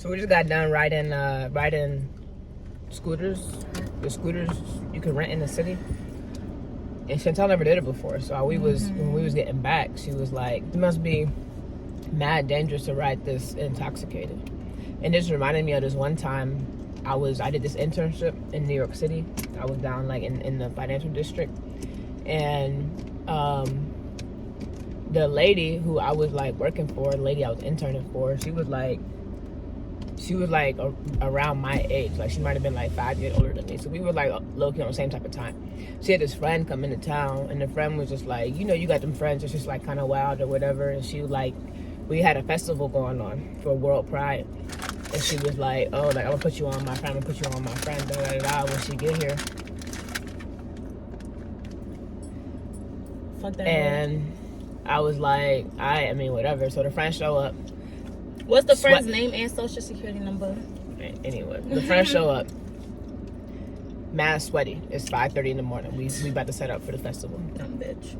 So we just got done riding scooters. The scooters you can rent in the city. And Chantel never did it before. So when we was getting back, she was like, it must be mad dangerous to ride this intoxicated. And this reminded me of this one time I did this internship in New York City. I was down like in the financial district. And the lady who I was like working for, the lady I was interning for, she was like around my age. Like she might have been like 5 years older than me. So we were like low-key on the same type of time. She had this friend come into town, and the friend was just like, you know, you got them friends that's just like kind of wild or whatever. And she was like, we had a festival going on for World Pride. And she was like, oh, like, I'm gonna put you on my friend, da da da, when she get here. Fuck that. And I was like, I mean, whatever. So the friends show up. What's the friend's name and social security number? Anyway, the friends show up. Mad sweaty. It's 5:30 in the morning. We about to set up for the festival. Dumb bitch.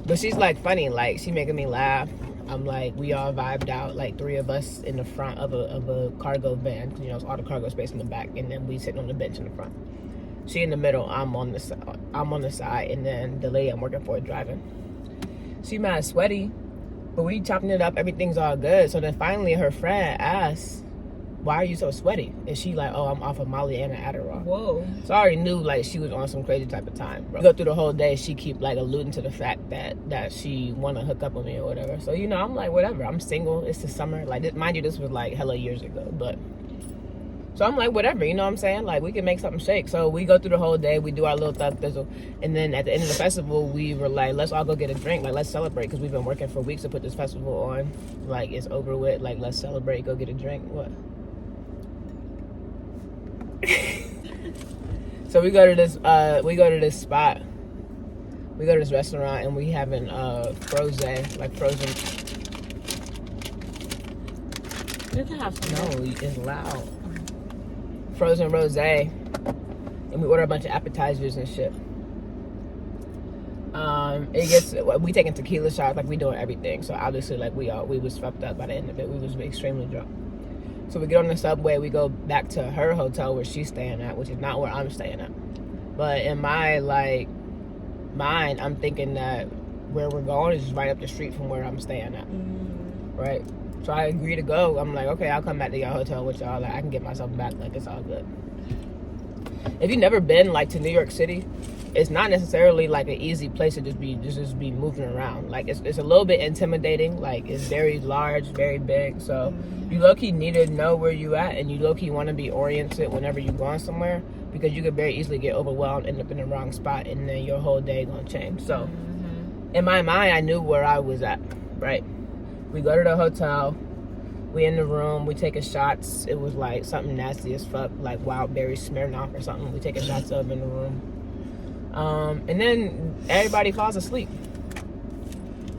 But she's like funny. Like she making me laugh. I'm like, we all vibed out. Like 3 of us in the front of a cargo van. You know, it's all the cargo space in the back, and then we sitting on the bench in the front. She in the middle. I'm on the side, and then the lady I'm working for is driving. She mad sweaty, but we chopping it up. Everything's all good. So then finally, her friend asks, "Why are you so sweaty?" And she like, "Oh, I'm off of Molly and an Adderall." Whoa. So I already knew like she was on some crazy type of time, bro. Go through the whole day, she keep like alluding to the fact that she want to hook up with me or whatever. So you know, I'm like, whatever. I'm single. It's the summer. Like, mind you, this was like hella years ago, but. So I'm like, whatever, you know what I'm saying? Like, we can make something shake. So we go through the whole day. We do our little thug thizzle. And then at the end of the festival, we were like, let's all go get a drink. Like, let's celebrate. Because we've been working for weeks to put this festival on. Like, it's over with. Like, let's celebrate. Go get a drink. What? So we go to this spot. We go to this restaurant. And we having frozen. You can have some. No, it's loud. Frozen rosé, and we order a bunch of appetizers and shit. We taking tequila shots, like we doing everything. So obviously, like we was fucked up by the end of it. We was extremely drunk. So we get on the subway. We go back to her hotel where she's staying at, which is not where I'm staying at. But in my like mind, I'm thinking that where we're going is right up the street from where I'm staying at, right? So I agree to go. I'm like, okay, I'll come back to your hotel with y'all. Like, I can get myself back. Like, it's all good. If you've never been, like, to New York City, it's not necessarily, like, an easy place to just be moving around. Like, it's a little bit intimidating. Like, it's very large, very big. So you low-key need to know where you at, and you low-key want to be oriented whenever you're going somewhere, because you could very easily get overwhelmed, end up in the wrong spot, and then your whole day gonna change. So in my mind, I knew where I was at, right? We go to the hotel, we in the room, we taking shots. It was like something nasty as fuck, like wild berry Smirnoff or something. We taking shots of in the room. And then everybody falls asleep.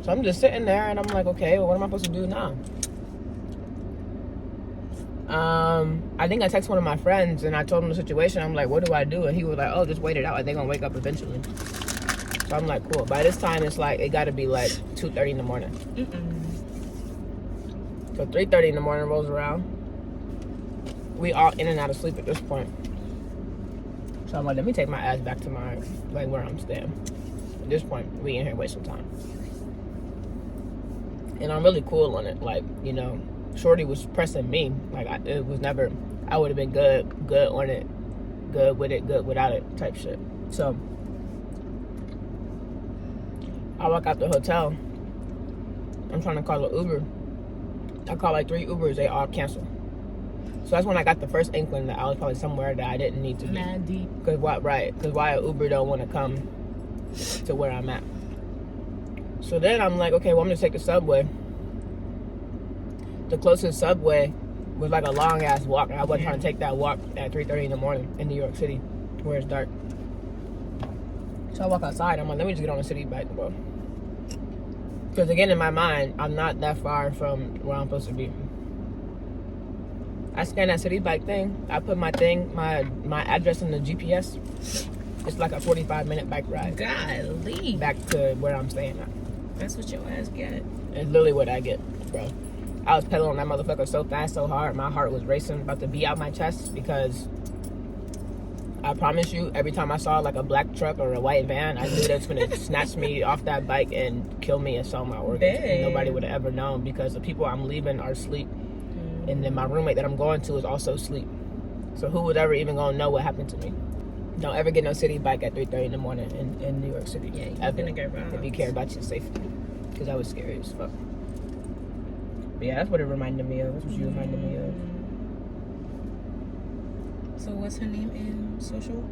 So I'm just sitting there and I'm like, okay, well, what am I supposed to do now? I think I texted one of my friends and I told him the situation. I'm like, what do I do? And he was like, oh, just wait it out. They're gonna wake up eventually. So I'm like, cool. By this time, it's like, it gotta be like 2:30 in the morning. So 3:30 in the morning rolls around. We all in and out of sleep at this point. So I'm like, let me take my ass back to my, like, where I'm staying. At this point, we in here wasting time. And I'm really cool on it. Like, you know, Shorty was pressing me. Like, it was never, I would have been good on it, good with it, good without it type shit. So I walk out the hotel. I'm trying to call an Uber. I called like 3 Ubers, they all canceled. So that's when I got the first inkling that I was probably somewhere that I didn't need to be. Mad deep. Because why an Uber don't want to come to where I'm at. So then I'm like, okay, well, I'm going to take the subway. The closest subway was like a long ass walk. And I wasn't trying to take that walk at 3:30 in the morning in New York City where it's dark. So I walk outside. I'm like, let me just get on the city bike, bro. Because again, in my mind, I'm not that far from where I'm supposed to be. I scan that city bike thing. I put my address in the GPS. It's like a 45-minute bike ride. Golly. Back to where I'm staying at. That's what your ass get. It's literally what I get, bro. I was pedaling that motherfucker so fast, so hard, my heart was racing, about to be out my chest, because I promise you, every time I saw like a black truck or a white van, I knew that's gonna snatch me off that bike and kill me and sell my organs. And nobody would have ever known, because the people I'm leaving are asleep, and then my roommate that I'm going to is also asleep. So who would ever even gonna know what happened to me? Don't ever get no city bike at 3:30 in the morning in New York City. Yeah, you're gonna get robbed. If you care about your safety, because that was scary as fuck. But yeah, that's what it reminded me of. That's what you reminded me of. So what's her name in social?